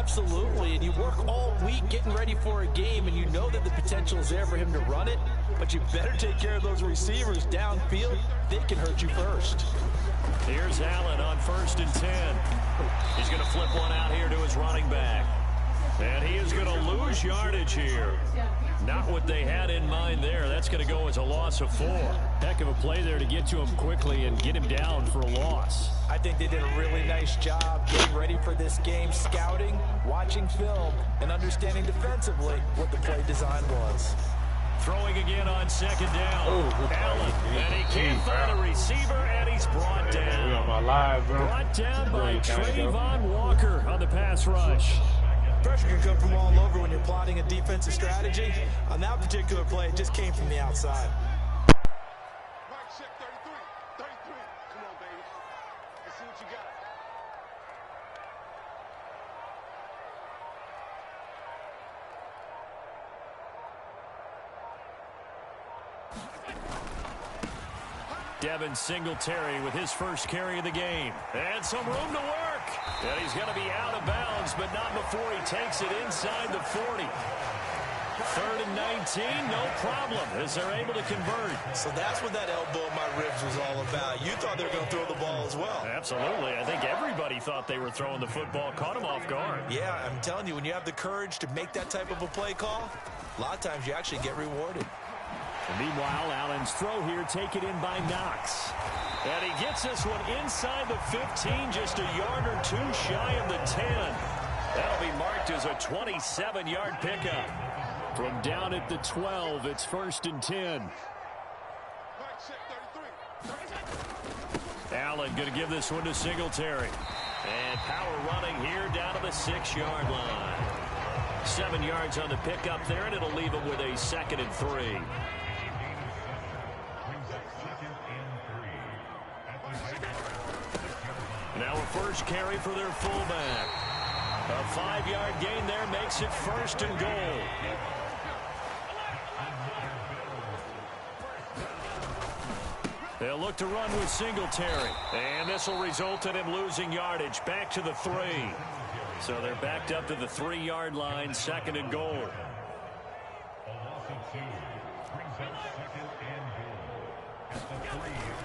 Absolutely, and you work all week getting ready for a game, and you know that the potential is there for him to run it, but you better take care of those receivers downfield. They can hurt you first. Here's Allen on 1st and 10. He's going to flip one out here to his running back. And he is going to lose yardage here. Not what they had in mind there. That's going to go as a loss of 4. Heck of a play there to get to him quickly and get him down for a loss. I think they did a really nice job getting ready for this game, scouting, watching film, and understanding defensively what the play design was. Throwing again on 2nd down. Allen, and he can't find a receiver, and he's brought down. Brought down by Trayvon Walker on the pass rush. Pressure can come from all over when you're plotting a defensive strategy. On that particular play, it just came from the outside. Right, check 33. 33. Come on, baby. Let's see what you got. Devin Singletary with his first carry of the game. And some room to work. And he's going to be out of bounds, but not before he takes it inside the 40. 3rd and 19, no problem, as they're able to convert. So that's what that elbow in my ribs was all about. You thought they were going to throw the ball as well. Absolutely. I think everybody thought they were throwing the football, caught him off guard. Yeah, I'm telling you, when you have the courage to make that type of a play call, a lot of times you actually get rewarded. And meanwhile, Allen's throw here taken in by Knox. And he gets this one inside the 15, just a yard or two shy of the 10. That'll be marked as a 27-yard pickup. From down at the 12, it's 1st and 10. Allen going to give this one to Singletary. And power running here down to the 6-yard line. 7 yards on the pickup there, and it'll leave him with a 2nd and 3. Now a first carry for their fullback. A 5-yard gain there makes it 1st and goal. They'll look to run with Singletary. And this will result in him losing yardage back to the 3. So they're backed up to the 3-yard line, 2nd and goal.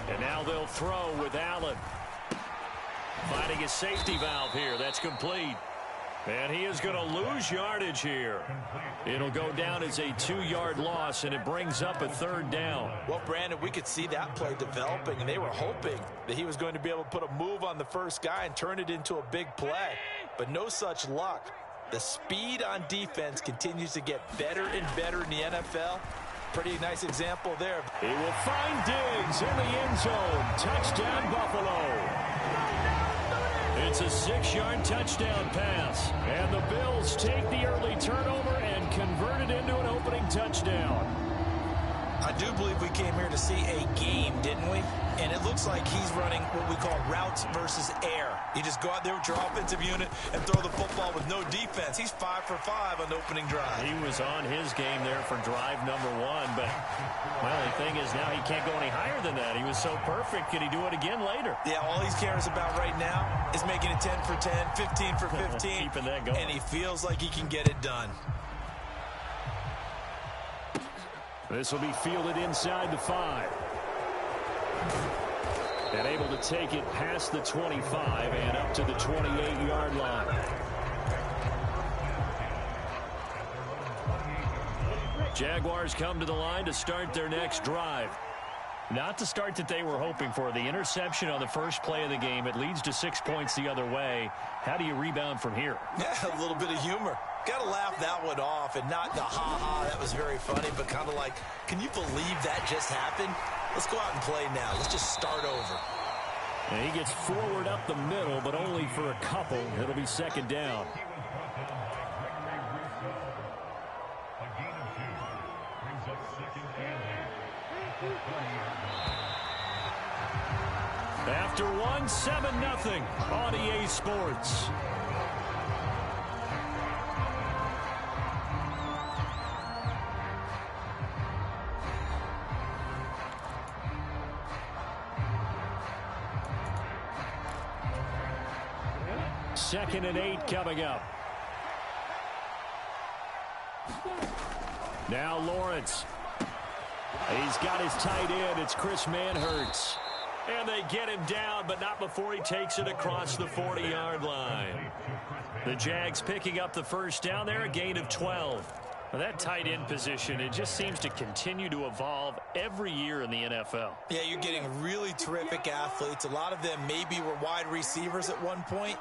And now they'll throw with Allen. Finding a safety valve here. That's complete. And he is going to lose yardage here. It'll go down as a 2-yard loss, and it brings up a 3rd down. Well, Brandon, we could see that play developing, and they were hoping that he was going to be able to put a move on the first guy and turn it into a big play. But no such luck. The speed on defense continues to get better and better in the NFL. Pretty nice example there. He will find Diggs in the end zone. Touchdown, Buffalo. It's a 6-yard touchdown pass. And the Bills take the early turnover and convert it into an opening touchdown. I do believe we came here to see a game, didn't we? And it looks like he's running what we call routes versus air. You just go out there with your offensive unit and throw the football with no defense. He's 5 for 5 on the opening drive. He was on his game there for drive number 1, but, well, the thing is now he can't go any higher than that. He was so perfect. Can he do it again later? Yeah, all he cares about right now is making it 10 for 10, 15 for 15. Keeping that going. And he feels like he can get it done. This will be fielded inside the 5. And able to take it past the 25 and up to the 28-yard line. Jaguars come to the line to start their next drive. Not the start that they were hoping for. The interception on the first play of the game. It leads to 6 points the other way. How do you rebound from here? Yeah, a little bit of humor. Got to laugh that one off, and not the ha-ha, that was very funny, but kind of like, can you believe that just happened? Let's go out and play now. Let's just start over. And he gets forward up the middle, but only for a couple. It'll be 2nd down. After one, 7-0 on EA Sports. Second and 8 coming up. Now Lawrence. He's got his tight end. It's Chris Manhertz. And they get him down, but not before he takes it across the 40-yard line. The Jags picking up the first down there, a gain of 12. Well, that tight end position, it just seems to continue to evolve every year in the NFL. Yeah, you're getting really terrific athletes. A lot of them maybe were wide receivers at one point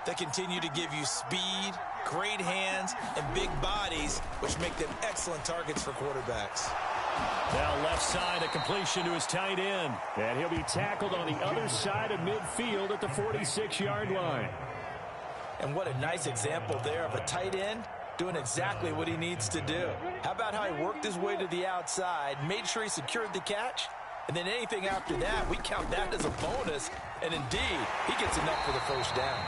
that continue to give you speed, great hands, and big bodies, which make them excellent targets for quarterbacks. Now left side, a completion to his tight end. And he'll be tackled on the other side of midfield at the 46-yard line. And what a nice example there of a tight end doing exactly what he needs to do. How about how he worked his way to the outside, made sure he secured the catch, and then anything after that, we count that as a bonus. And indeed, he gets enough for the first down.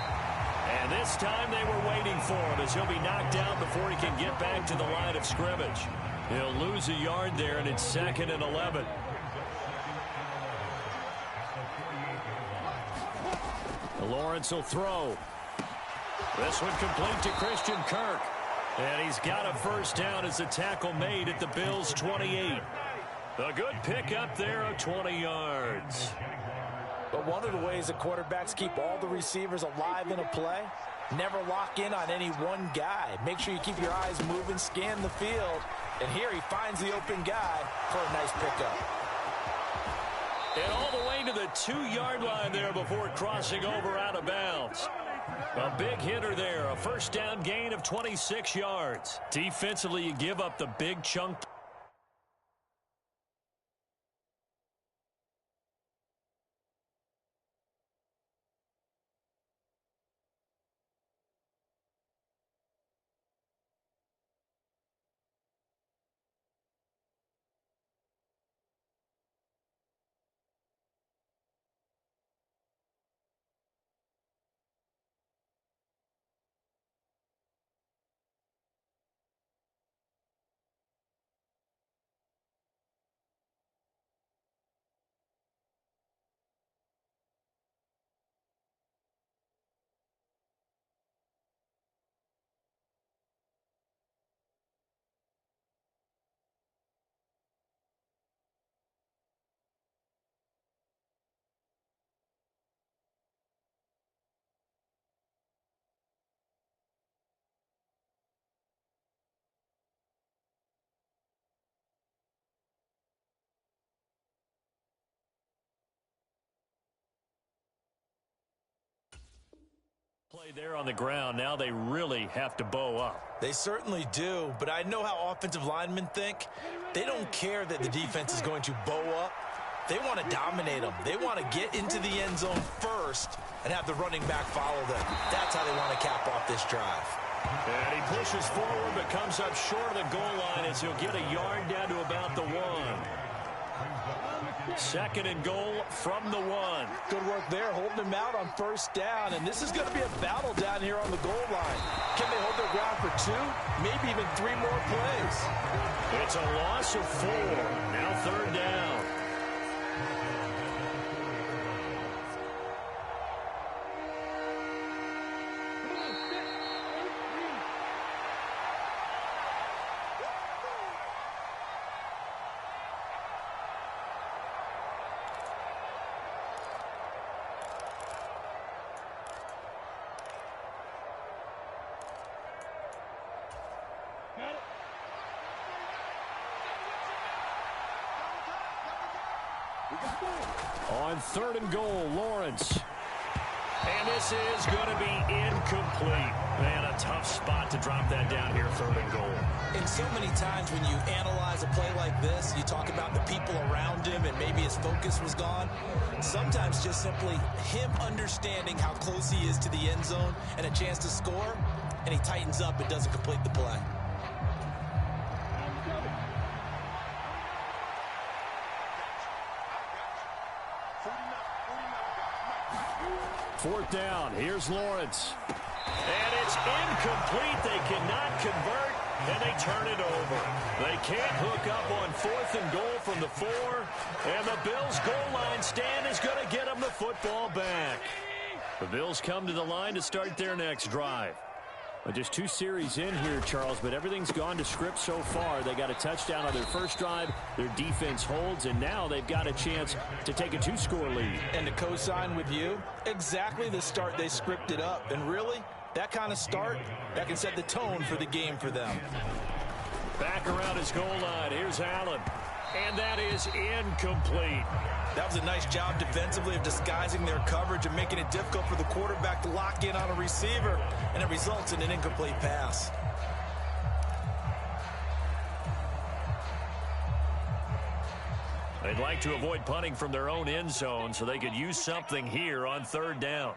And this time they were waiting for him as he'll be knocked down before he can get back to the line of scrimmage. He'll lose a yard there, and it's 2nd and 11. Lawrence will throw. This one complete to Christian Kirk. And he's got a first down as a tackle made at the Bills' 28. A good pickup there of 20 yards. But one of the ways the quarterbacks keep all the receivers alive in a play, never lock in on any one guy. Make sure you keep your eyes moving, scan the field. And here he finds the open guy for a nice pickup. And all the way to the 2-yard line there before crossing over out of bounds. A big hitter there, a first down gain of 26 yards. Defensively, you give up the big chunk. Play there on the ground. Now they really have to bow up. They certainly do, but I know how offensive linemen think. They don't care that the defense is going to bow up. They want to dominate them. They want to get into the end zone first and have the running back follow them. That's how they want to cap off this drive. And he pushes forward but comes up short of the goal line as he'll get a yard down to about the 1. 2nd and goal from the 1. Good work there, holding him out on first down. And this is going to be a battle down here on the goal line. Can they hold their ground for 2, maybe even 3 more plays? It's a loss of 4. Now 3rd down. On 3rd and goal, Lawrence. And this is going to be incomplete. Man, a tough spot to drop that down here, 3rd and goal. And so many times when you analyze a play like this, you talk about the people around him and maybe his focus was gone. Sometimes just simply him understanding how close he is to the end zone and a chance to score, and he tightens up and doesn't complete the play. Fourth down. Here's Lawrence. And it's incomplete. They cannot convert, and they turn it over. They can't hook up on 4th and goal from the 4. And the Bills' goal line stand is going to get them the football back. The Bills come to the line to start their next drive. Well, just 2 series in here, Charles, but everything's gone to script so far. They got a touchdown on their first drive. Their defense holds, and now they've got a chance to take a 2-score lead. And to co-sign with you, exactly the start they scripted up. And really, that kind of start, that can set the tone for the game for them. Back around his goal line. Here's Allen. And that is incomplete. That was a nice job defensively of disguising their coverage and making it difficult for the quarterback to lock in on a receiver, and it results in an incomplete pass. They'd like to avoid punting from their own end zone so they could use something here on 3rd down.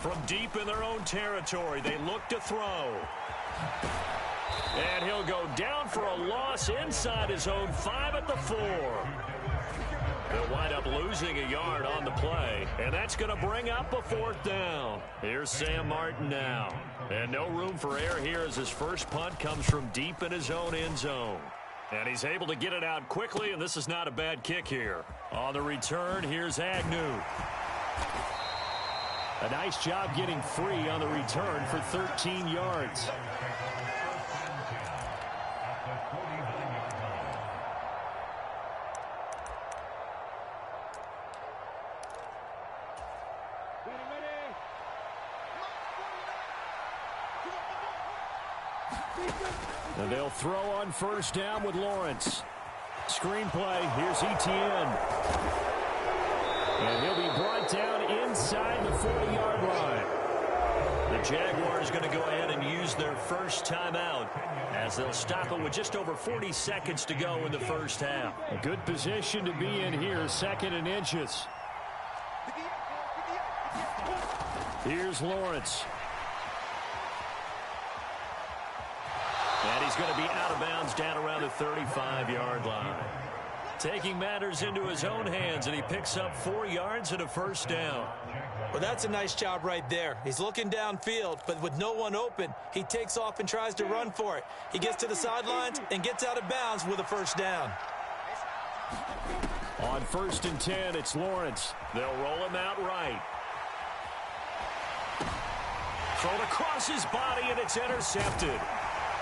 From deep in their own territory, they look to throw. And he'll go down for a loss inside his own 5 at the 4. They'll wind up losing a yard on the play, and that's going to bring up a 4th down. Here's Sam Martin now. And no room for error here as his first punt comes from deep in his own end zone. And he's able to get it out quickly, and this is not a bad kick here. On the return, here's Agnew. A nice job getting free on the return for 13 yards. And they'll throw on 1st down with Lawrence. Screenplay, here's Etienne. And he'll be brought down inside the 40-yard line. The Jaguars going to go ahead and use their first timeout as they'll stop it with just over 40 seconds to go in the first half. A good position to be in here, 2nd and inches. Here's Lawrence. And he's going to be out of bounds down around the 35-yard line. Taking matters into his own hands, and he picks up 4 yards and a 1st down. Well, that's a nice job right there. He's looking downfield, but with no one open, he takes off and tries to run for it. He gets to the sidelines and gets out of bounds with a 1st down. On 1st and 10, it's Lawrence. They'll roll him out right. Thrown across his body, and it's intercepted.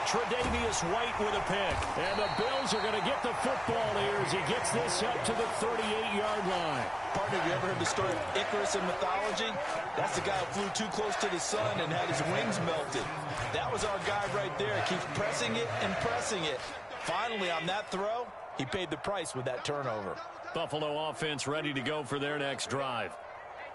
Tre'Davious White with a pick. And the Bills are going to get the football here as he gets this up to the 38-yard line. Partner, you ever heard the story of Icarus in mythology? That's the guy who flew too close to the sun and had his wings melted. That was our guy right there. Keeps pressing it and pressing it. Finally, on that throw, he paid the price with that turnover. Buffalo offense ready to go for their next drive.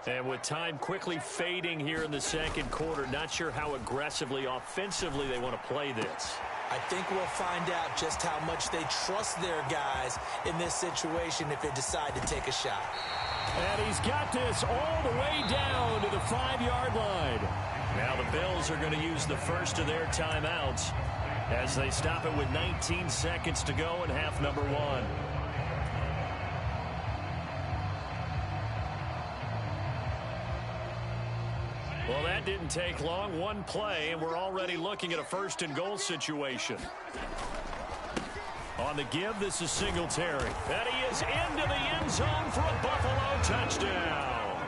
And with time quickly fading here in the 2nd quarter, not sure how aggressively, offensively they want to play this. I think we'll find out just how much they trust their guys in this situation if they decide to take a shot. And he's got this all the way down to the 5-yard line. Now the Bills are going to use the first of their timeouts as they stop it with 19 seconds to go in half number 1. Well, that didn't take long. One play, and we're already looking at a 1st and goal situation. On the give, this is Singletary. And he is into the end zone for a Buffalo touchdown.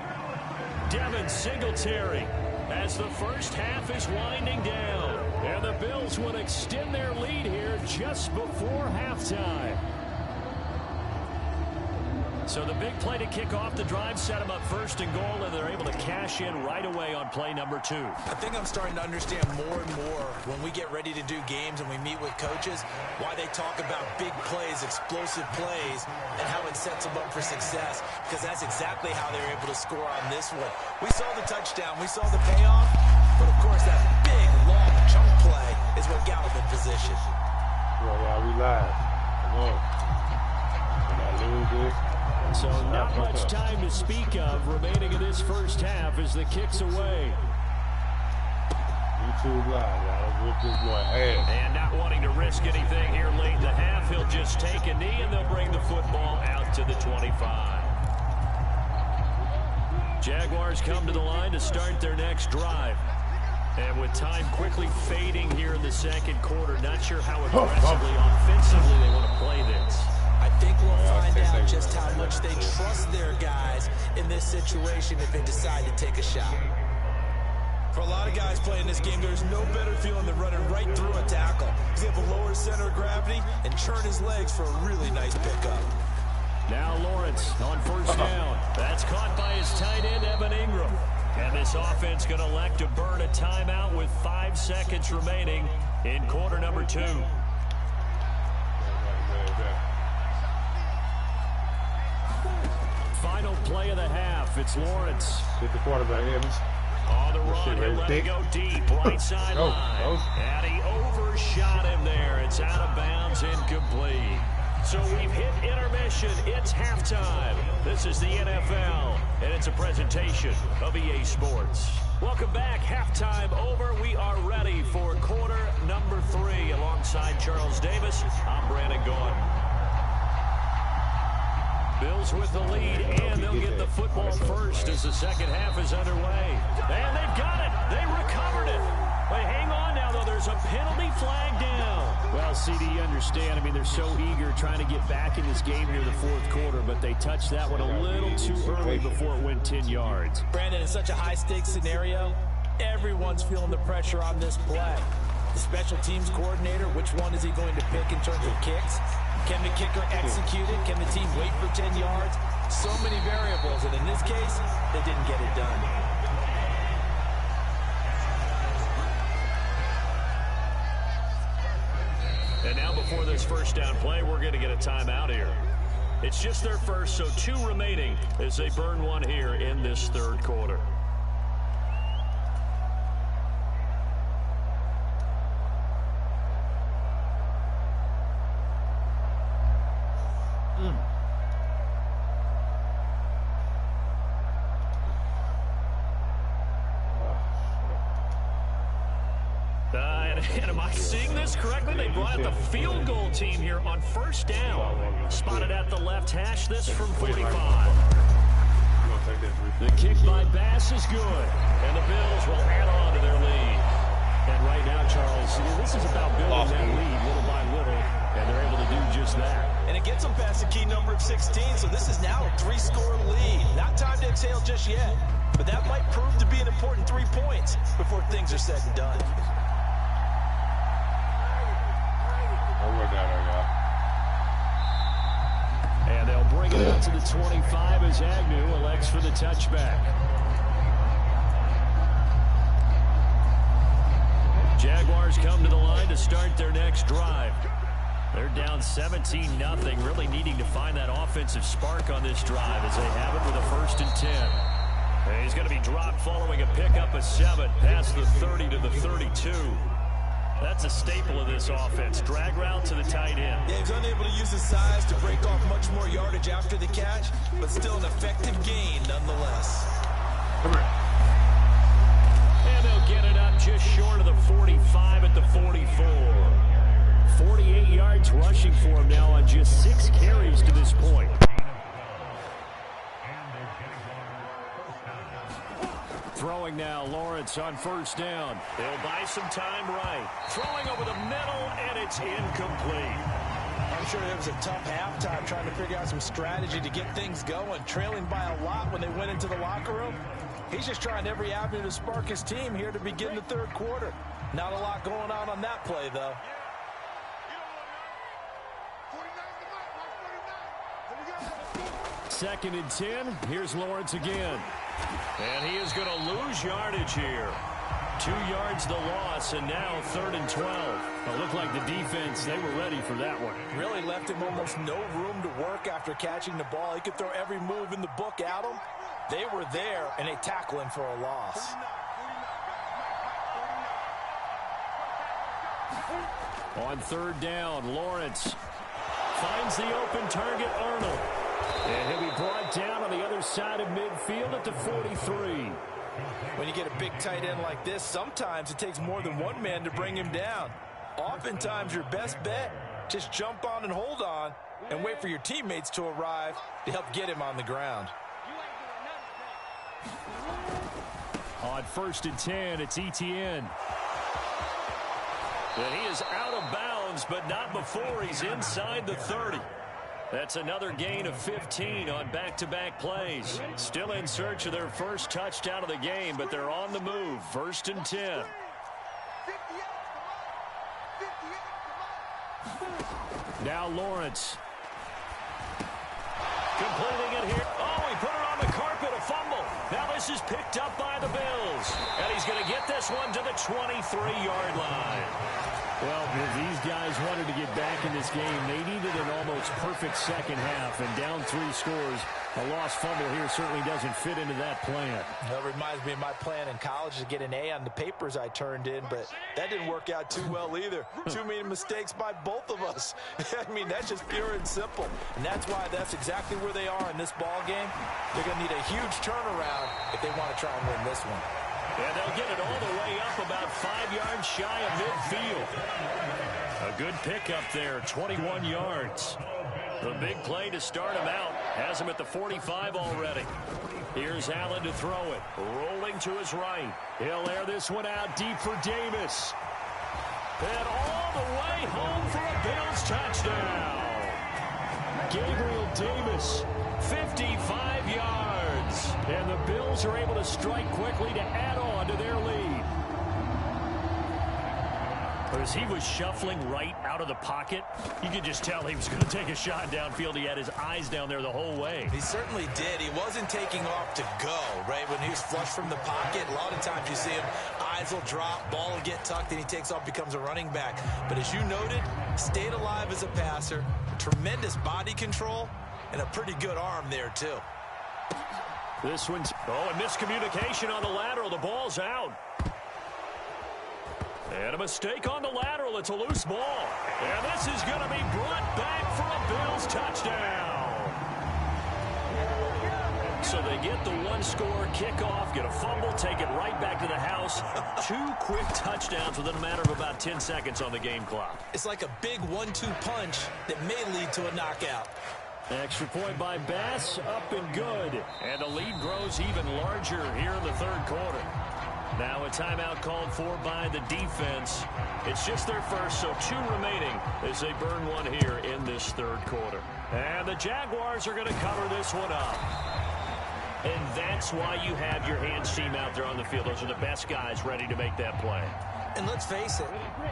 Devin Singletary as the first half is winding down. And the Bills will extend their lead here just before halftime. So the big play to kick off the drive set them up 1st and goal, and they're able to cash in right away on play number 2. I think I'm starting to understand more and more when we get ready to do games and we meet with coaches why they talk about big plays, explosive plays, and how it sets them up for success, because that's exactly how they were able to score on this one. We saw the touchdown, we saw the payoff, but of course that big, long chunk play is what got them in position. Well, we live. Come on. Can I lose this? So not much time to speak of remaining in this first half as the kick's away. YouTube live, y'all. Whip this boy ass. And not wanting to risk anything here late in the half, he'll just take a knee and they'll bring the football out to the 25. Jaguars come to the line to start their next drive. And with time quickly fading here in the 2nd quarter, not sure how aggressively, offensively they want to play this. I think we'll find out just how much they trust their guys in this situation if they decide to take a shot. For a lot of guys playing this game, there's no better feeling than running right through a tackle. He's able to lower his center of gravity and churn his legs for a really nice pickup. Now Lawrence on first down. That's caught by his tight end, Evan Ingram. And this offense going to elect to burn a timeout with 5 seconds remaining in quarter number 2. Final play of the half. It's Lawrence. Get the quarterback, Evans. On the run, he'll let it go deep, right sideline. And he overshot him there. It's out of bounds, incomplete. So we've hit intermission. It's halftime. This is the NFL, and it's a presentation of EA Sports. Welcome back. Halftime over. We are ready for quarter number 3. Alongside Charles Davis, I'm Brandon Gordon. Bills with the lead, and they'll get the football first as the second half is underway. And they've got it. They recovered it. But hang on now, though. There's a penalty flag down. Well, CD, you understand. I mean, they're so eager trying to get back in this game here in the fourth quarter, but they touched that one a little too early before it went 10 yards. Brandon, in such a high-stakes scenario, everyone's feeling the pressure on this play. The special teams coordinator, which one is he going to pick in terms of kicks? Can the kicker execute it? Can the team wait for 10 yards? So many variables, and in this case, they didn't get it done. And now before this first down play, we're going to get a timeout here. It's just their first, so 2 remaining as they burn one here in this third quarter. And am I seeing this correctly? They brought out the field goal team here on first down. Spotted at the left hash, this from 45. The kick by Bass is good. And the Bills will add on to their lead. And right now, Charles, this is about building that lead little by little. And they're able to do just that. And it gets them past the key number of 16, so this is now a 3-score lead. Not time to exhale just yet. But that might prove to be an important 3 points before things are said and done. And they'll bring it out to the 25 as Agnew elects for the touchback. Jaguars come to the line to start their next drive. They're down 17-0, really needing to find that offensive spark on this drive as they have it with a 1st and 10. And he's going to be dropped following a pickup of 7 past the 30 to the 32. That's a staple of this offense. Drag route to the tight end. Yeah, he's unable to use his size to break off much more yardage after the catch, but still an effective gain nonetheless. And they'll get it up just short of the 45 at the 44. 48 yards rushing for him now on just 6 carries to this point. Throwing now, Lawrence on first down. They'll buy some time right. Throwing over the middle, and it's incomplete. I'm sure it was a tough halftime trying to figure out some strategy to get things going. Trailing by a lot when they went into the locker room. He's just trying every avenue to spark his team here to begin the third quarter. Not a lot going on that play, though. 2nd and 10. Here's Lawrence again. And he is going to lose yardage here. 2 yards the loss, and now 3rd and 12. It looked like the defense, they were ready for that one. Really left him almost no room to work after catching the ball. He could throw every move in the book at him. They were there, and they tackle him for a loss. On 3rd down, Lawrence finds the open target, Arnold. And he'll be brought down on the other side of midfield at the 43. When you get a big tight end like this, sometimes it takes more than one man to bring him down. Oftentimes, your best bet, just jump on and hold on and wait for your teammates to arrive to help get him on the ground. On 1st and 10, it's Etienne. And he is out of bounds, but not before he's inside the 30. That's another gain of 15 on back-to-back plays. Still in search of their first touchdown of the game, but they're on the move. 1st and 10. Now Lawrence. Completing it here. Oh, he put it on the carpet, a fumble. Now this is picked up by the Bills. And he's going to get this one to the 23-yard line. Well, if these guys wanted to get back in this game, they needed an almost perfect second half. And down 3 scores, a lost fumble here certainly doesn't fit into that plan. That reminds me of my plan in college to get an A on the papers I turned in, but that didn't work out too well either. Too many mistakes by both of us. I mean, that's just pure and simple. And that's why that's exactly where they are in this ball game. They're going to need a huge turnaround if they want to try and win this one. And they'll get it all the way up about 5 yards shy of midfield. A good pickup there, 21 yards. The big play to start him out. Has him at the 45 already. Here's Allen to throw it. Rolling to his right. He'll air this one out deep for Davis. And all the way home for a Bills touchdown. Gabriel Davis, 55 yards. And the Bills are able to strike quickly to add on to their lead. As he was shuffling right out of the pocket, you could just tell he was going to take a shot downfield. He had his eyes down there the whole way. He certainly did. He wasn't taking off to go, right? When he was flush from the pocket, a lot of times you see him, eyes will drop, ball will get tucked, and he takes off, becomes a running back. But as you noted, stayed alive as a passer, tremendous body control, and a pretty good arm there, too. This one's, and miscommunication on the lateral. The ball's out. And a mistake on the lateral. It's a loose ball. And this is going to be brought back for a Bills touchdown. So they get the one-score kickoff, get a fumble, take it right back to the house. 2 quick touchdowns within a matter of about 10 seconds on the game clock. It's like a big 1-2 punch that may lead to a knockout. Extra point by Bass, up and good. And the lead grows even larger here in the 3rd quarter. Now a timeout called for by the defense. It's just their first, so 2 remaining as they burn one here in this 3rd quarter. And the Jaguars are going to cover this one up. And that's why you have your hands team out there on the field. Those are the best guys ready to make that play. And let's face it,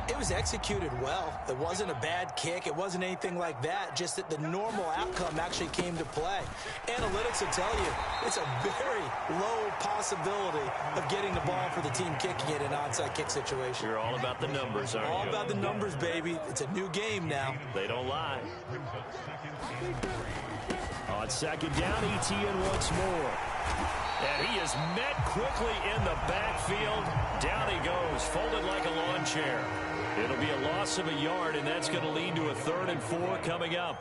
it was executed well. It wasn't a bad kick. It wasn't anything like that. Just that the normal outcome actually came to play. Analytics will tell you it's a very low possibility of getting the ball for the team kicking it in an onside kick situation. You're all about the numbers, aren't you? All about the numbers, baby. It's a new game now. They don't lie. On 2nd down, Etienne once more. And he is met quickly in the backfield. Down he goes, folded like a lawn chair. It'll be a loss of a yard, and that's going to lead to a 3rd and 4 coming up.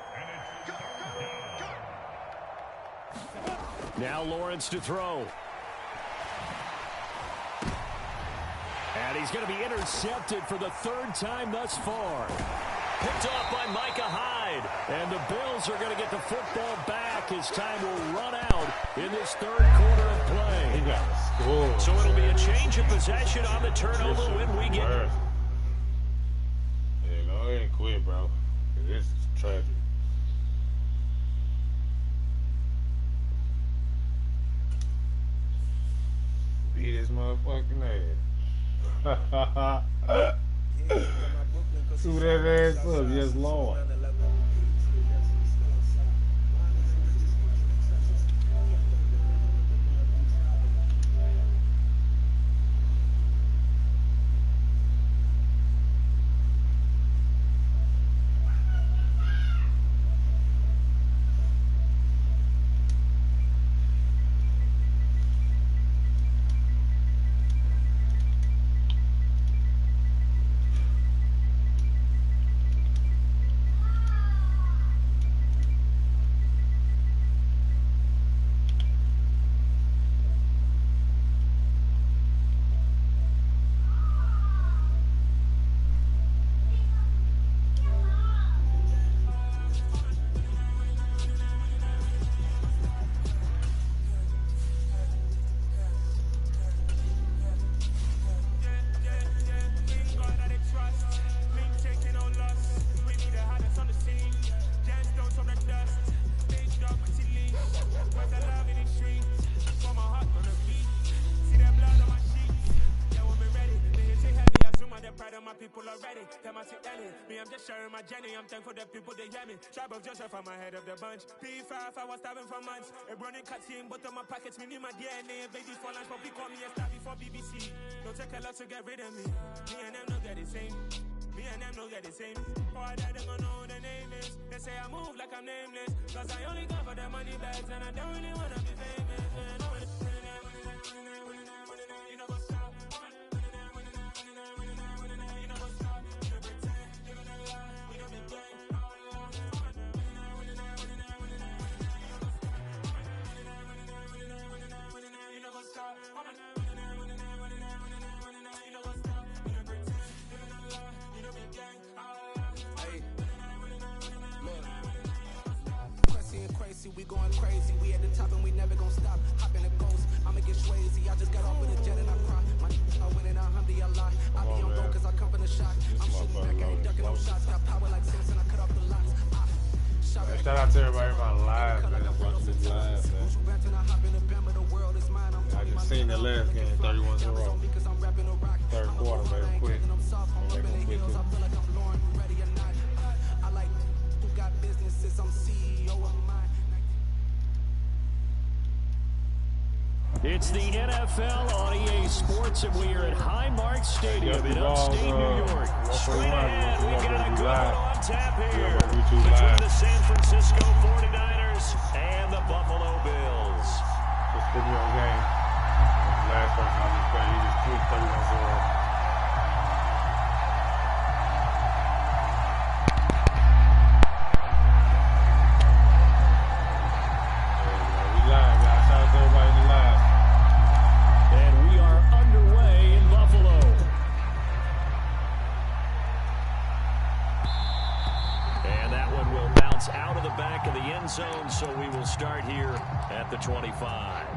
Now Lawrence to throw. And he's going to be intercepted for the 3rd time thus far. Picked off by Micah Hyde. And the Bills are going to get the football back as time will run out in this 3rd quarter of play. He got scored. So it'll be a change of possession on the turnover when we get it. Yeah, go ahead and quit, bro. This is tragic. Beat his motherfucking ass. Screw that ass up, yes, Lord. I see Ellie. Me, I'm just sharing my journey. I'm thankful that people, they hear me. Tribe of Joseph, I'm ahead of the bunch. P5, I was starving for months. A running cut seeing both of my pockets. Me need my DNA. Babies for lunch, but we call me a star before BBC. Don't take a lot to get rid of me. Me and them don't get the same. Me and them don't get the same. For that, they gonna know the name is. They say I move like I'm nameless. Cause I only come for the money bags. And I don't really wanna be famous. You know what's up? You know what's up? You pretend. You gonna lie. We don't be gang. You know what's up? We going crazy, we at the top and we never gonna stop. Hop in a ghost, I'ma get swayzy. I just got off with a jet and I cry. My I win and alhamdulillah. I be on go cause I come from the shot. I'm shooting back, I ain't ducking no shots. Got power like Samson, I cut off the lots. Shout out to everybody in my live, man. Watching this live, man. I just seen the last game, 31-0. Third quarter, very quick. And they're gonna quit it. I like who got businesses, I'm CEO of mine. It's the NFL on EA Sports, and we are at Highmark Stadium in upstate New York. Straight ahead, we've got a good one on tap here between the San Francisco 49ers and the Buffalo Bills. Just give me a game. Last person on this play, he just tweaked 31-0. Out of the back of the end zone, so we will start here at the 25.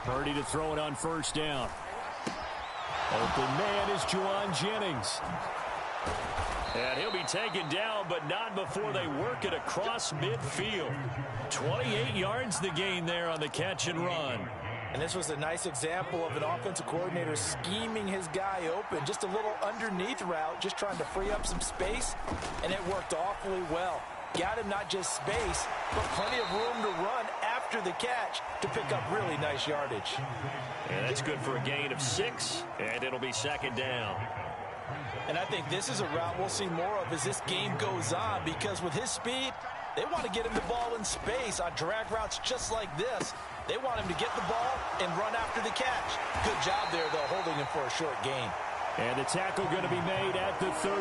Purdy to throw it on first down. Open man is Juwan Jennings. And he'll be taken down, but not before they work it across midfield. 28 yards the gain there on the catch and run. And this was a nice example of an offensive coordinator scheming his guy open. Just a little underneath route, just trying to free up some space, and it worked awfully well. Got him not just space, but plenty of room to run after the catch to pick up really nice yardage. And that's good for a gain of 6, and it'll be second down. And I think this is a route we'll see more of as this game goes on, because with his speed, they want to get him the ball in space on drag routes just like this. They want him to get the ball and run after the catch. Good job there, though, holding him for a short gain. And the tackle going to be made at the 38.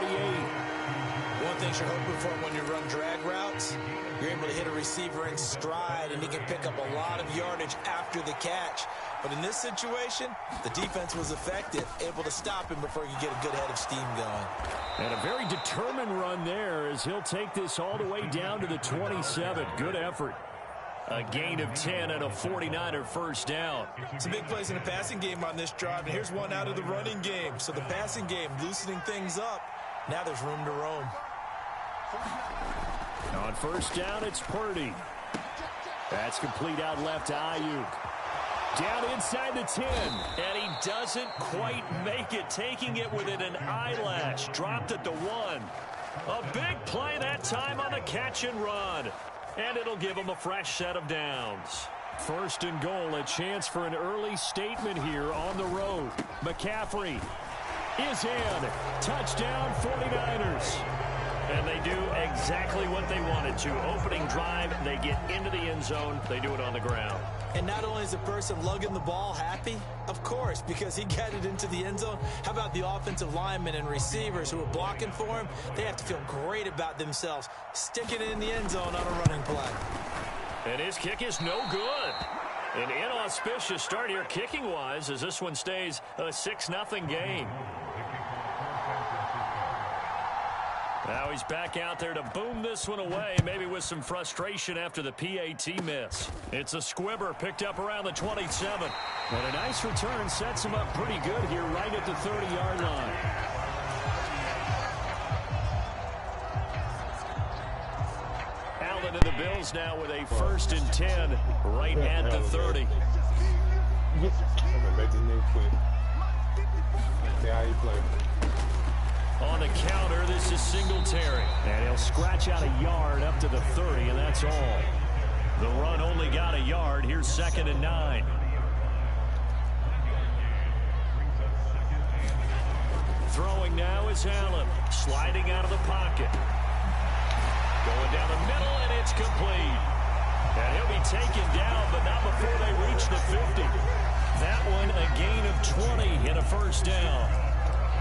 One thing you're hoping for when you run drag routes, you're able to hit a receiver in stride, and he can pick up a lot of yardage after the catch. But in this situation, the defense was effective, able to stop him before he could get a good head of steam going. And a very determined run there as he'll take this all the way down to the 27. Good effort. A gain of 10 and a 49er first down. Some big plays in the passing game on this drive, and here's one out of the running game. So the passing game loosening things up. Now there's room to roam. On first down, it's Purdy. That's complete out left to Ayuk. Down inside the 10. And he doesn't quite make it, taking it within an eyelash. Dropped at the 1. A big play that time on the catch and run. And it'll give him a fresh set of downs. First and goal, a chance for an early statement here on the road. McCaffrey is in. Touchdown 49ers. And they do exactly what they wanted to. Opening drive, they get into the end zone. They do it on the ground. And not only is the person lugging the ball happy, of course, because he got it into the end zone. How about the offensive linemen and receivers who are blocking for him? They have to feel great about themselves, sticking it in the end zone on a running play. And his kick is no good. An inauspicious start here kicking-wise as this one stays a 6-0 game. Now he's back out there to boom this one away, maybe with some frustration after the PAT miss. It's a squibber picked up around the 27. And a nice return sets him up pretty good here right at the 30-yard line. Allen and the Bills Bills now with a 1st and 10 right at the 30. I'm going to make this nigga quick. See how he play. On the counter, this is Singletary. And he'll scratch out a yard up to the 30, and that's all. The run only got a yard. Here's 2nd and 9. Throwing now is Allen. Sliding out of the pocket. Going down the middle, and it's complete. And he'll be taken down, but not before they reach the 50. That one a gain of 20 and a 1st down.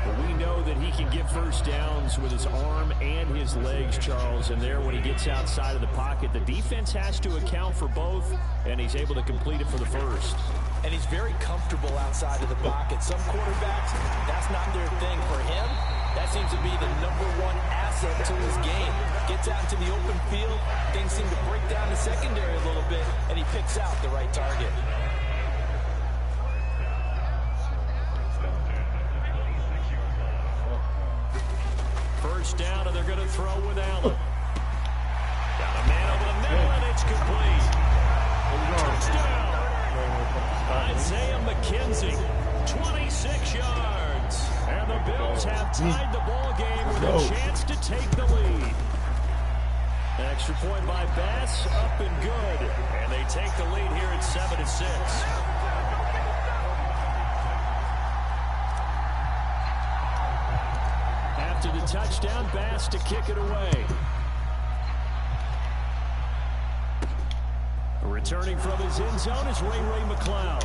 But we know that he can get 1st downs with his arm and his legs, Charles. And there, when he gets outside of the pocket, the defense has to account for both, and he's able to complete it for the 1st. And he's very comfortable outside of the pocket. Some quarterbacks, that's not their thing. For him, that seems to be the #1 asset to his game. Gets out into the open field, things seem to break down the secondary a little bit, and he picks out the right target. First down, and they're going to throw with Allen. Got a man over the middle, and it's complete. Touchdown. Isaiah McKenzie, 26 yards. And the Bills have tied the ball game with a chance to take the lead. An extra point by Bass, up and good. And they take the lead here at 7-6. After the touchdown, Bass to kick it away. Returning from his end zone is Ray McCloud.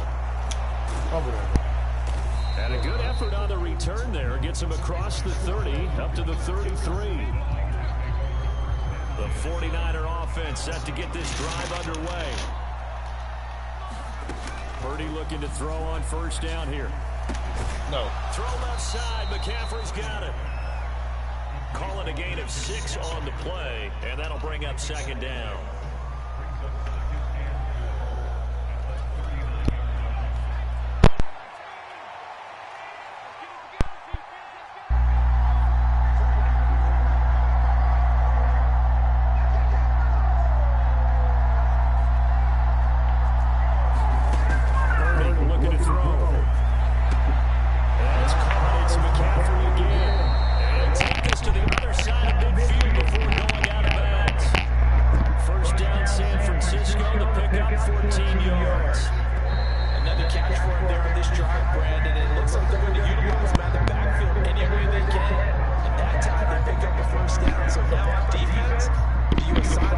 And a good effort on the return there. Gets him across the 30, up to the 33. The 49er offense set to get this drive underway. Purdy looking to throw on 1st down here. No. Throw left side. McCaffrey's got it. Call it a gain of 6 on the play, and that'll bring up 2nd down.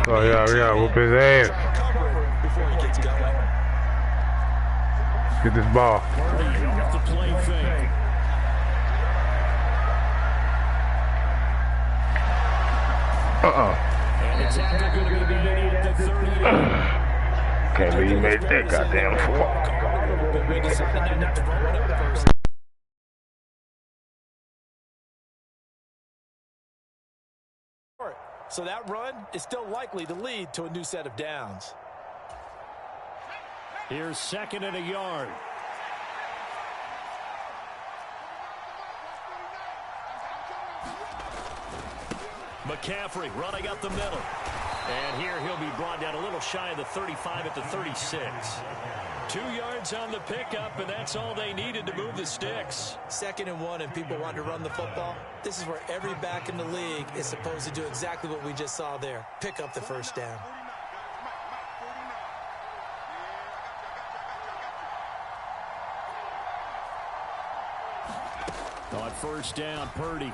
Oh, yeah, whoop his ass. Get this ball. Off the play fake. And it's after going to be beginning at the 38. Can't believe you made that goddamn fall. So that run is still likely to lead to a new set of downs. Here's 2nd and a yard. McCaffrey running up the middle. And here he'll be brought down a little shy of the 35 at the 36. 2 yards on the pickup, and that's all they needed to move the sticks. 2nd and 1, and people want to run the football. This is where every back in the league is supposed to do exactly what we just saw there. Pick up the 1st down. On 1st down, Purdy.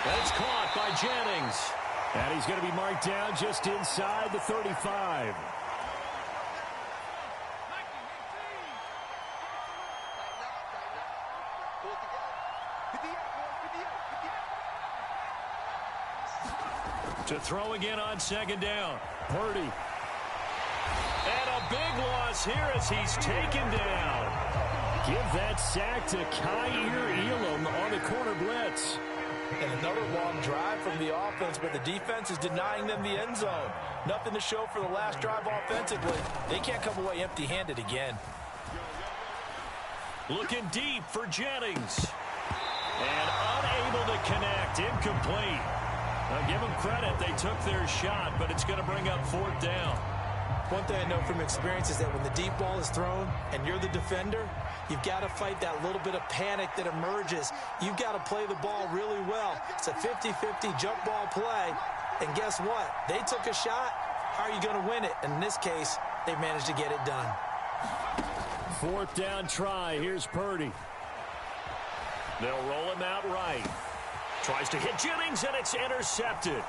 That's caught by Jennings. And he's going to be marked down just inside the 35. To throw again on 2nd down. Purdy. And a big loss here as he's taken down. Give that sack to Kaiir Elam on the corner blitz. And another long drive from the offense, but the defense is denying them the end zone. Nothing to show for the last drive offensively. They can't come away empty-handed again. Looking deep for Jennings. And unable to connect. Incomplete. I'll give them credit. They took their shot, but it's going to bring up 4th down. One thing I know from experience is that when the deep ball is thrown and you're the defender, you've got to fight that little bit of panic that emerges. You've got to play the ball really well. It's a 50-50 jump ball play. And guess what? They took a shot. How are you going to win it? And in this case, they managed to get it done. 4th down try. Here's Purdy. They'll roll him out right. Tries to hit Jennings, and it's intercepted.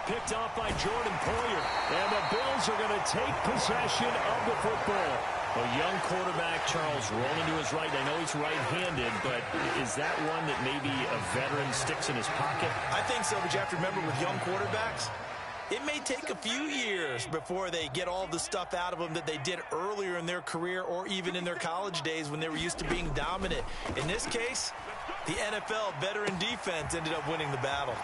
Picked off by Jordan Poyer. And the Bills are going to take possession of the football. A young quarterback, Charles, rolling to his right. I know he's right-handed, but is that one that maybe a veteran sticks in his pocket? I think so, but you have to remember with young quarterbacks, it may take a few years before they get all the stuff out of them that they did earlier in their career or even in their college days when they were used to being dominant. In this case, the NFL veteran defense ended up winning the battle.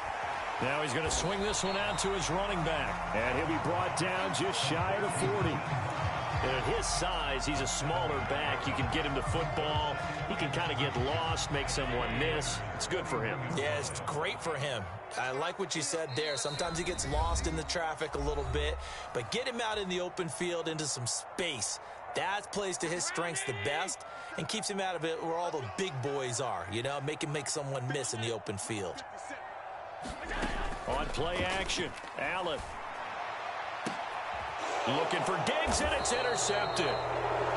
Now he's going to swing this one out to his running back. And he'll be brought down just shy of the 40. And at his size, he's a smaller back. You can get him to football. He can kind of get lost, make someone miss. It's good for him. Yeah, it's great for him. I like what you said there. Sometimes he gets lost in the traffic a little bit, but get him out in the open field into some space. That plays to his strengths the best and keeps him out of it where all the big boys are, you know, make him make someone miss in the open field. On play action, Allen. Looking for Diggs, and it's intercepted.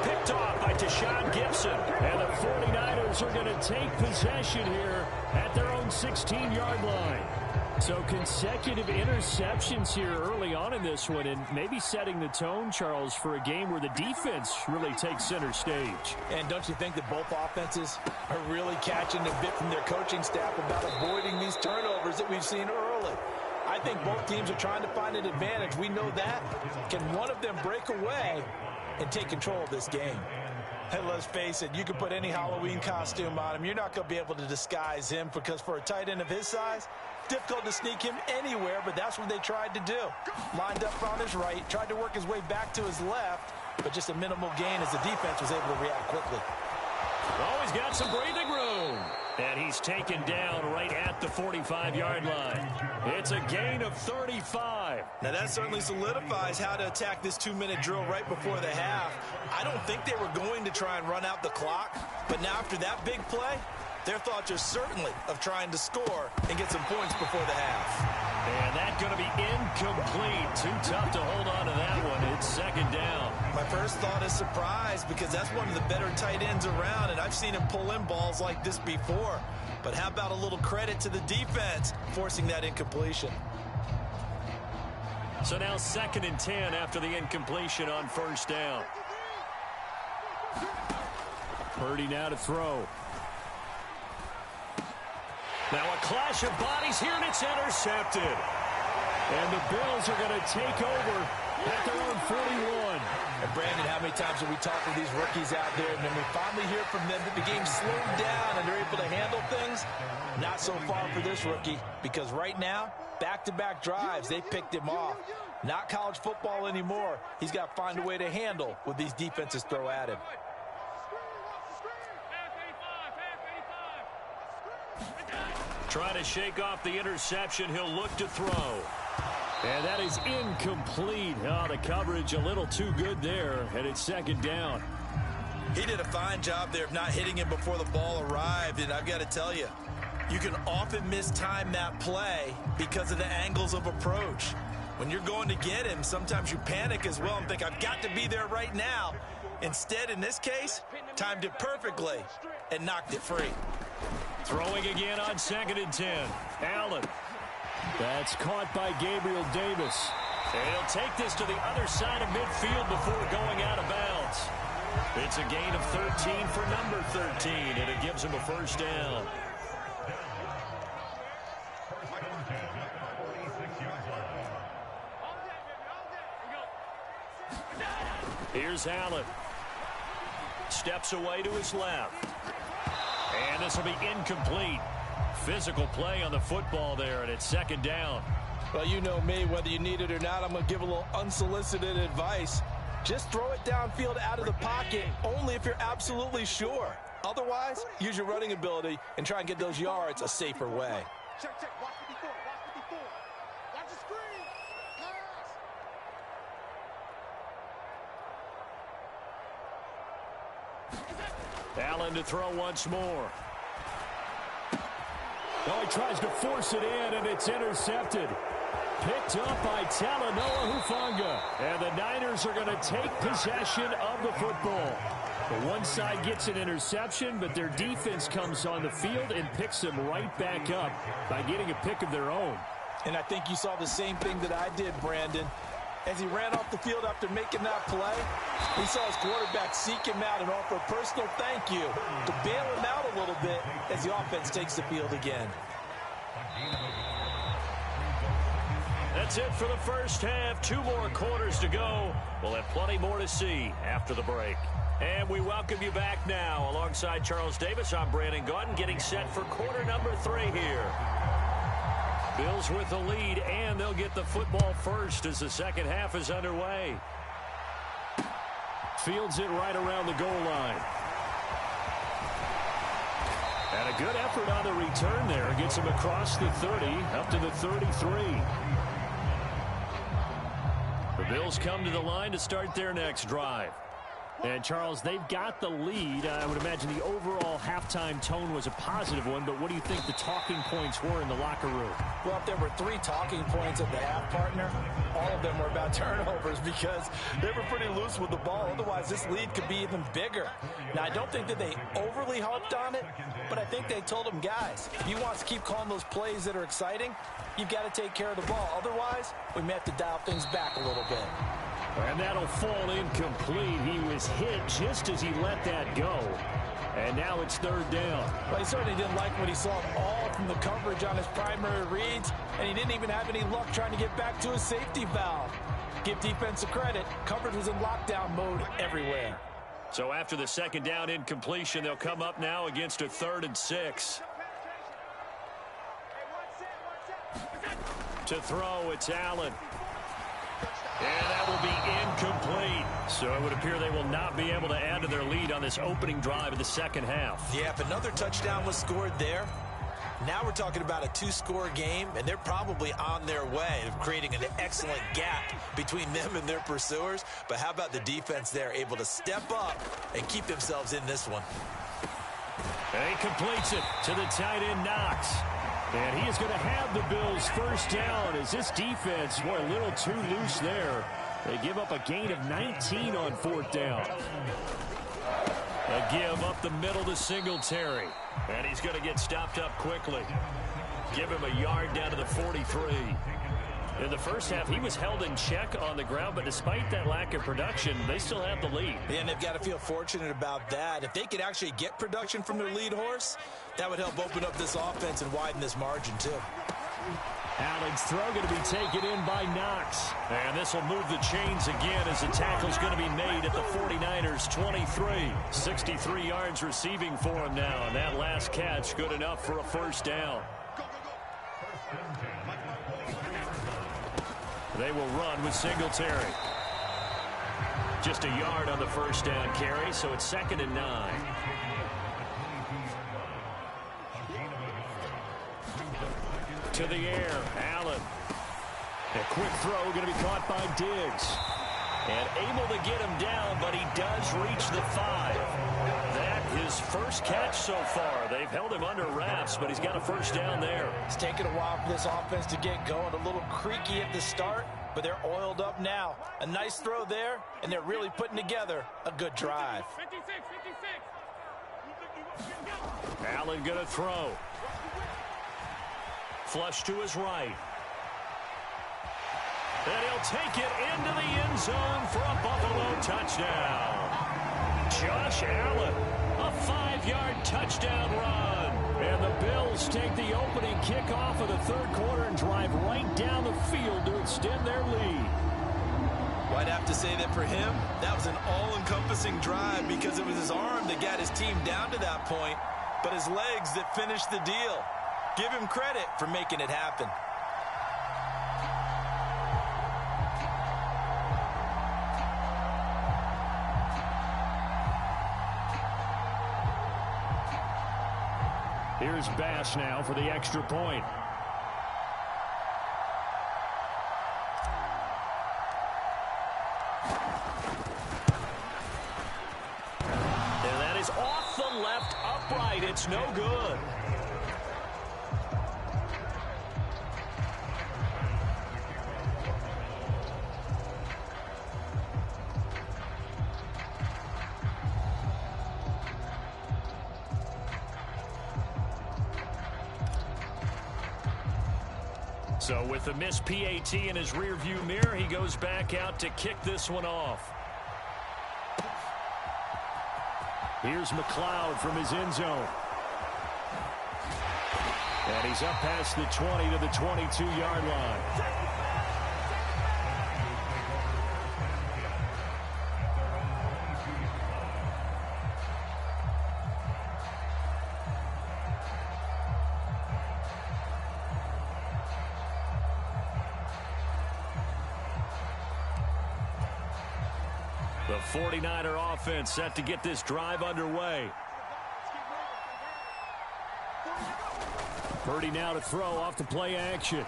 Picked off by Deshaun Gibson. And the 49ers are going to take possession here at their own 16-yard line. So consecutive interceptions here early on in this one, and maybe setting the tone, Charles, for a game where the defense really takes center stage. And don't you think that both offenses are really catching a bit from their coaching staff about avoiding these turnovers that we've seen early? I think both teams are trying to find an advantage. We know that. Can one of them break away and take control of this game? Hey, let's face it, you can put any Halloween costume on him. You're not going to be able to disguise him because for a tight end of his size, difficult to sneak him anywhere, but that's what they tried to do. Lined up on his right, tried to work his way back to his left, but just a minimal gain as the defense was able to react quickly. Oh, he's got some breathing room. And he's taken down right at the 45-yard line. It's a gain of 35. Now that certainly solidifies how to attack this 2-minute drill right before the half. I don't think they were going to try and run out the clock, but now after that big play, their thoughts are certainly of trying to score and get some points before the half. And that's going to be incomplete. Too tough to hold on to that one. It's 2nd down. My first thought is surprise because that's one of the better tight ends around, and I've seen him pull in balls like this before. But how about a little credit to the defense forcing that incompletion? So now 2nd and 10 after the incompletion on 1st down. Purdy now to throw. Now a clash of bodies here, and it's intercepted. And the Bills are going to take over at their own 41. And Brandon, how many times have we talked with these rookies out there, and then we finally hear from them that the game slowed down and they're able to handle things? Not so far for this rookie, because right now, back-to-back drives, they picked him off. Not college football anymore. He's got to find a way to handle what these defenses throw at him. Trying to shake off the interception. He'll look to throw. And that is incomplete. Oh, the coverage a little too good there. And it's 2nd down. He did a fine job there of not hitting him before the ball arrived. And I've got to tell you, you can often mistime that play because of the angles of approach. When you're going to get him, sometimes you panic as well and think, I've got to be there right now. Instead, in this case, timed it perfectly and knocked it free. Throwing again on 2nd and 10. Allen. That's caught by Gabriel Davis. And he'll take this to the other side of midfield before going out of bounds. It's a gain of 13 for number 13, and it gives him a 1st down. Here's Allen. Steps away to his left. And this will be incomplete. Physical play on the football there, and it's 2nd down. Well, you know me, whether you need it or not, I'm going to give a little unsolicited advice. Just throw it downfield out of the pocket only if you're absolutely sure. Otherwise, use your running ability and try and get those yards a safer way. Check, check. Watch 54. Watch 54. Watch the screen. Pass. Allen to throw once more. Oh, he tries to force it in, and it's intercepted. Picked up by Talanoa Hufanga. And the Niners are going to take possession of the football. The one side gets an interception, but their defense comes on the field and picks them right back up by getting a pick of their own. And I think you saw the same thing that I did, Brandon. As he ran off the field after making that play, he saw his quarterback seek him out and offer a personal thank you to bail him out a little bit as the offense takes the field again. That's it for the first half. 2 more quarters to go. We'll have plenty more to see after the break. And we welcome you back now. Alongside Charles Davis, I'm Brandon Gaudin, getting set for quarter number 3 here. Bills with the lead, and they'll get the football first as the second half is underway. Fields it right around the goal line. And a good effort on the return there. Gets him across the 30, up to the 33. The Bills come to the line to start their next drive. And, Charles, they've got the lead. I would imagine the overall halftime tone was a positive one, but what do you think the talking points were in the locker room? Well, if there were 3 talking points at the half, partner, all of them were about turnovers because they were pretty loose with the ball. Otherwise, this lead could be even bigger. Now, I don't think that they overly harped on it, but I think they told them, guys, if you want to keep calling those plays that are exciting, you've got to take care of the ball. Otherwise, we may have to dial things back a little bit. And that'll fall incomplete. He was hit just as he let that go. And now it's 3rd down. Well, he certainly didn't like what he saw all from the coverage on his primary reads, and he didn't even have any luck trying to get back to his safety valve. Give defense a credit. Coverage was in lockdown mode everywhere. So after the 2nd down incompletion, they'll come up now against a 3rd and 6. To throw, it's Allen. And that will be incomplete. So it would appear they will not be able to add to their lead on this opening drive of the second half. Yeah, if another touchdown was scored there, now we're talking about a 2-score game, and they're probably on their way of creating an excellent gap between them and their pursuers. But how about the defense there, able to step up and keep themselves in this one? And he completes it to the tight end, Knox. And he is going to have the Bills first down as this defense, boy, a little too loose there. They give up a gain of 19 on 4th down. A give up the middle to Singletary. And he's going to get stopped up quickly. Give him a yard down to the 43. In the first half, he was held in check on the ground, but despite that lack of production, they still have the lead. Yeah, and they've got to feel fortunate about that. If they could actually get production from their lead horse, that would help open up this offense and widen this margin, too. Allen's throw going to be taken in by Knox. And this will move the chains again as the tackle's going to be made at the 49ers 23. 63 yards receiving for him now, and that last catch good enough for a first down. They will run with Singletary. Just a yard on the first down carry, so it's 2nd and 9. To the air, Allen. A quick throw going to be caught by Diggs. And able to get him down, but he does reach the 5. That his first catch so far. They've held him under wraps, but he's got a first down there. It's taken a while for this offense to get going. A little creaky at the start, but they're oiled up now. A nice throw there, and they're really putting together a good drive. 56. Allen going to throw. Flush to his right. And he'll take it into the end zone for a Buffalo touchdown. Josh Allen, a 5-yard touchdown run. And the Bills take the opening kickoff of the 3rd quarter and drive right down the field to extend their lead. Well, I'd have to say that for him, that was an all-encompassing drive because it was his arm that got his team down to that point, but his legs that finished the deal. Give him credit for making it happen. Here's Bass now for the extra point. is off the left upright. It's no good. So with the missed PAT in his rearview mirror, he goes back out to kick this one off. Here's McLeod from his end zone. And he's up past the 20 to the 22-yard line. The 49er offense set to get this drive underway. Purdy now to throw off the play action.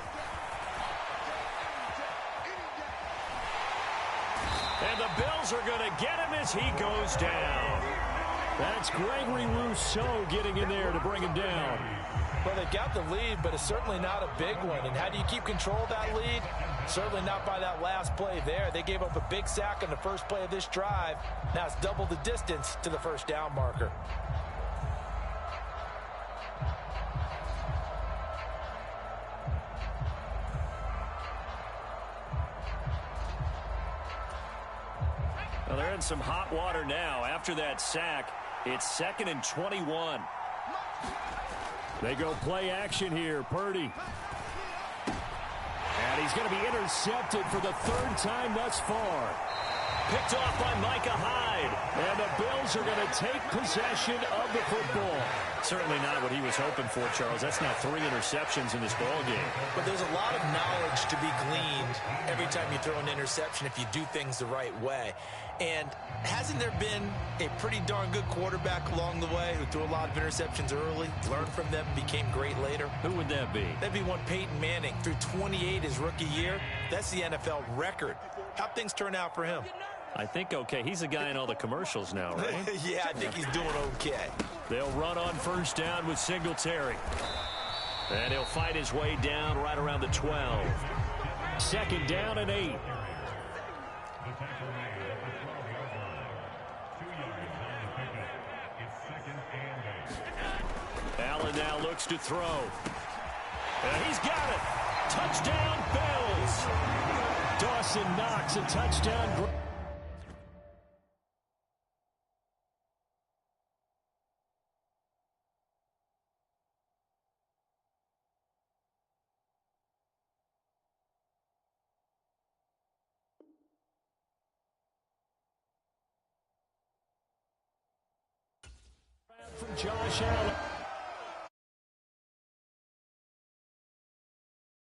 And the Bills are going to get him as he goes down. That's Gregory Rousseau getting in there to bring him down. Well, they got the lead, but it's certainly not a big one. And how do you keep control of that lead? Certainly not by that last play there. They gave up a big sack on the first play of this drive. Now it's double the distance to the first down marker. Well, they're in some hot water now. After that sack, it's 2nd and 21. They go play action here. Purdy. And he's going to be intercepted for the 3rd time thus far. Picked off by Micah Hyde. And the Bills are going to take possession of the football. Certainly not what he was hoping for, Charles. That's now 3 interceptions in this ball game. But there's a lot of knowledge to be gleaned every time you throw an interception if you do things the right way. And hasn't there been a pretty darn good quarterback along the way who threw a lot of interceptions early, learned from them, became great later? Who would that be? That'd be one Peyton Manning. Threw 28 his rookie year. That's the NFL record. How'd things turn out for him? I think okay. He's the guy in all the commercials now, right? Yeah, I think he's doing okay. They'll run on first down with Singletary. And he'll fight his way down right around the 12. 2nd down and 8. Allen now looks to throw. And he's got it. Touchdown, Bills. Dawson Knox, a touchdown. From Josh Allen.